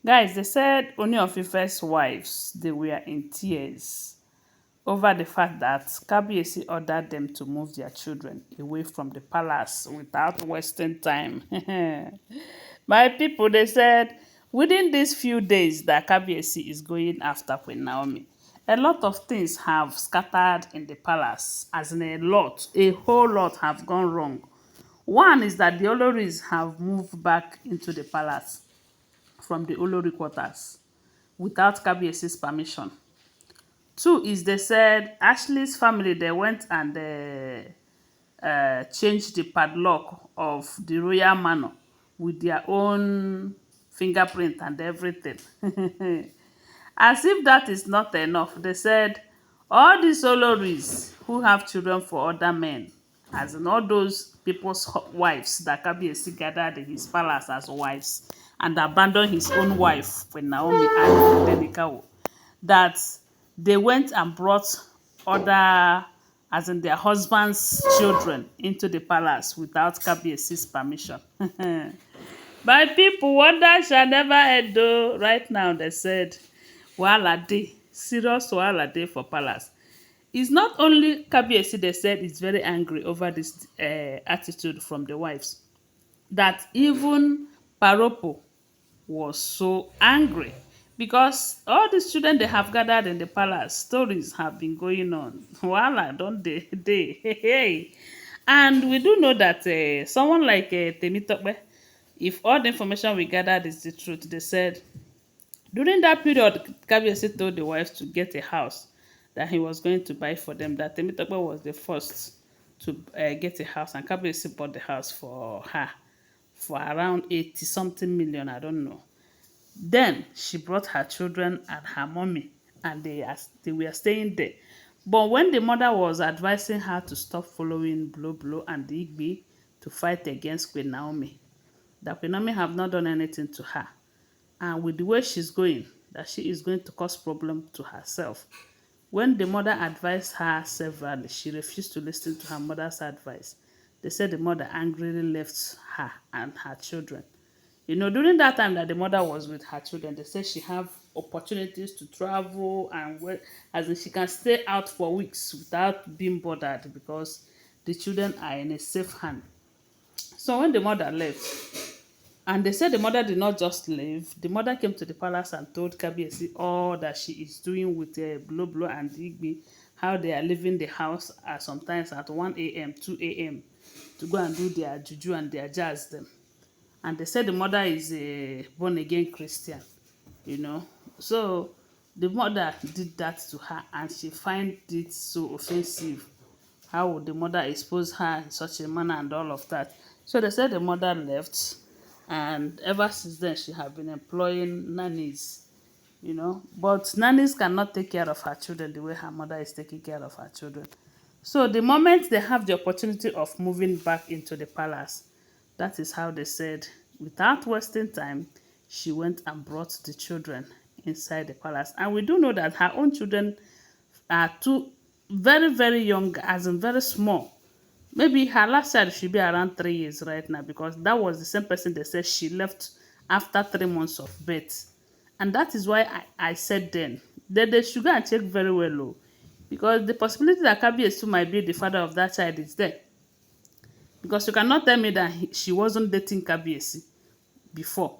Guys, they said Ooni of Ife's wives, they were in tears over the fact that Kabiyesi ordered them to move their children away from the palace without wasting time. My people, they said within these few days that Kabiyesi is going after Queen Naomi, a lot of things have scattered in the palace, as in a whole lot have gone wrong. One is that the Olories have moved back into the palace from the olori quarters without Kabiyesi's permission. Two is they said Ashley's family, they went and changed the padlock of the royal manor with their own fingerprint and everything. As if that is not enough, they said all these oloris who have children for other men, as in all those people's wives that Kabiyesi gathered in his palace as wives and abandoned his own wife when Naomi and Denikawo, that they went and brought other, as in their husbands' children, into the palace without Kabiyesi's permission. My people, wonder shall never end though. Right now, they said, wahala dey, serious wahala dey for palace. It's not only Kabiyesi, they said, is very angry over this attitude from the wives, that even Paropo was so angry because all these children they have gathered in the palace, stories have been going on. Wahala don't they? Hey. And we do know that someone like Temitope, if all the information we gathered is the truth, they said during that period, Kabiyesi told the wives to get a house that he was going to buy for them. That Temitope was the first to get a house, and Kabiyesi bought the house for her for around 80 something million, I don't know. Then she brought her children and her mommy, and they were staying there. But when the mother was advising her to stop following Blo Blo and the Igbi to fight against Queen Naomi, that Queen Naomi have not done anything to her, and with the way she's going, that she is going to cause problem to herself. When the mother advised her severally, she refused to listen to her mother's advice. They said the mother angrily left her and her children. You know, during that time that the mother was with her children, they said she have opportunities to travel and as in she can stay out for weeks without being bothered because the children are in a safe hand. So when the mother left, and they said the mother did not just leave. The mother came to the palace and told Kabiyesi all that she is doing with Blo Blo and Igbi, how they are leaving the house sometimes at 1 a.m., 2 a.m. to go and do their juju and their jazz them. And they said the mother is a born-again Christian, you know. So the mother did that to her and she find it so offensive. How would the mother expose her in such a manner and all of that? So they said the mother left, and ever since then she have been employing nannies, you know. But nannies cannot take care of her children the way her mother is taking care of her children. So the moment they have the opportunity of moving back into the palace, that is how they said, without wasting time, she went and brought the children inside the palace. And we do know that her own children are two very, very young, as in very small. Maybe her last child should be around 3 years right now because that was the same person they said she left after 3 months of birth. And that is why I said then that they should go and check very well low. Because the possibility that Kabiyesi might be the father of that child is there. Because you cannot tell me that she wasn't dating Kabiyesi before.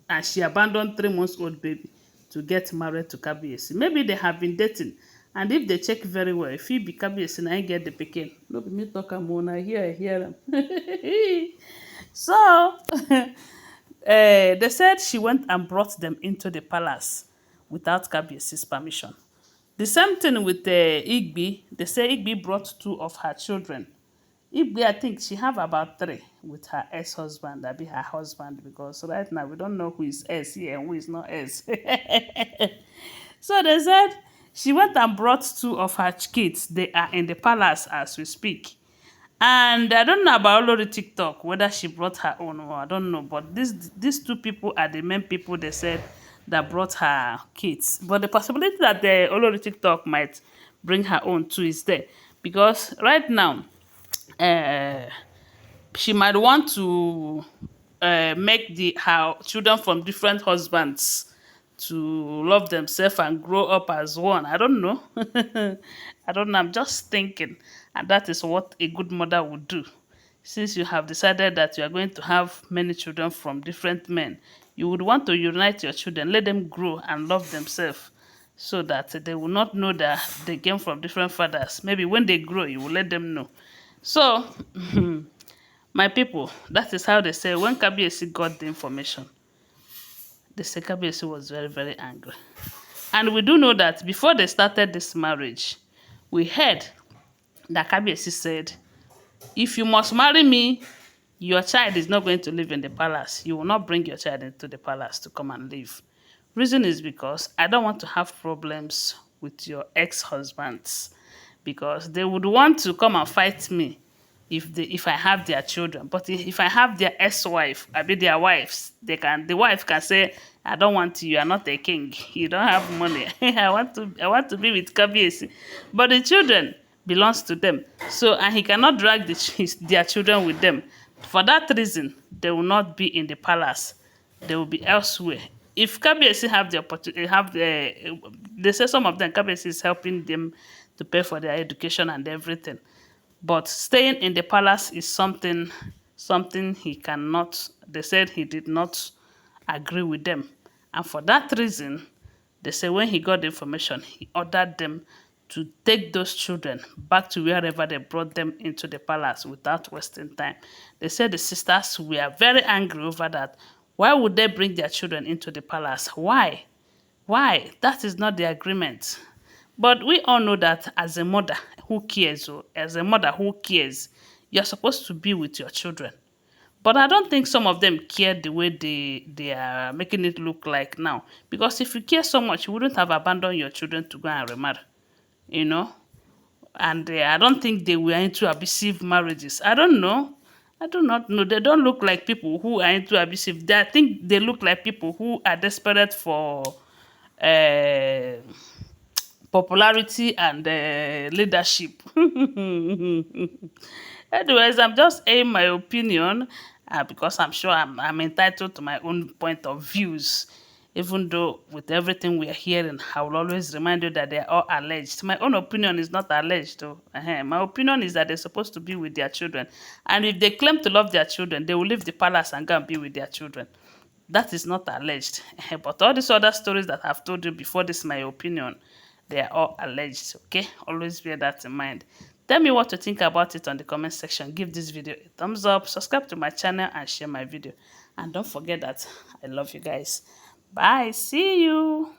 And she abandoned 3 months old baby to get married to Kabiyesi. Maybe they have been dating. And if they check very well, if he be Kabiyesi, na him get the pikin. No be me talk am o, na here I hear am. So, they said she went and brought them into the palace without Kabiyesi's permission. The same thing with Igbi. They say Igbi brought two of her children. Igbi, I think she have about three with her ex-husband. That be her husband because right now we don't know who is ex here and who is not ex. So they said she went and brought two of her kids. They are in the palace as we speak. And I don't know about Olori TikTok, whether she brought her own or I don't know. But these two people are the main people they said that brought her kids. But the possibility that the Olori TikTok might bring her own too is there. Because right now, she might want to make her children from different husbands to love themselves and grow up as one. I don't know. I don't know. I'm just thinking. And that is what a good mother would do. Since you have decided that you are going to have many children from different men, you would want to unite your children, let them grow and love themselves so that they will not know that they came from different fathers. Maybe when they grow, you will let them know. So, my people, that is how they say when Kabiyesi got the information, they say Kabiyesi was very, very angry. And we do know that before they started this marriage, we heard that Kabiyesi said, if you must marry me, your child is not going to live in the palace. You will not bring your child into the palace to come and live. Reason is because I don't want to have problems with your ex-husbands, because they would want to come and fight me if I have their children. But if I have their ex-wife, I be their wives, the wife can say, I don't want you, you are not a king, you don't have money. I want to be with Kabiyesi. But the children belongs to them. So, and he cannot drag their children with them. For that reason, they will not be in the palace. They will be elsewhere. If Kabiyesi have the opportunity, they say some of them, Kabiyesi is helping them to pay for their education and everything. But staying in the palace is something he cannot. They said he did not agree with them. And for that reason, they say when he got the information, he ordered them to take those children back to wherever they brought them into the palace without wasting time. They said the sisters were very angry over that. Why would they bring their children into the palace? Why? Why? That is not the agreement. But we all know that as a mother who cares, you're supposed to be with your children. But I don't think some of them care the way they are making it look like now. Because if you care so much, you wouldn't have abandoned your children to go and remarry, you know? And I don't think they were into abusive marriages. I don't know. I do not know. They don't look like people who are into abusive. I think they look like people who are desperate for uh, popularity and leadership. Anyways, I'm just airing my opinion because I'm sure I'm entitled to my own point of views. Even though with everything we are hearing, I will always remind you that they are all alleged. My own opinion is not alleged, though. My opinion is that they're supposed to be with their children. And if they claim to love their children, they will leave the palace and go and be with their children. That is not alleged. But all these other stories that I've told you before, this is my opinion. They are all alleged, okay? Always bear that in mind. Tell me what you think about it on the comment section. Give this video a thumbs up, subscribe to my channel, and share my video. And don't forget that I love you guys. Bye. See you.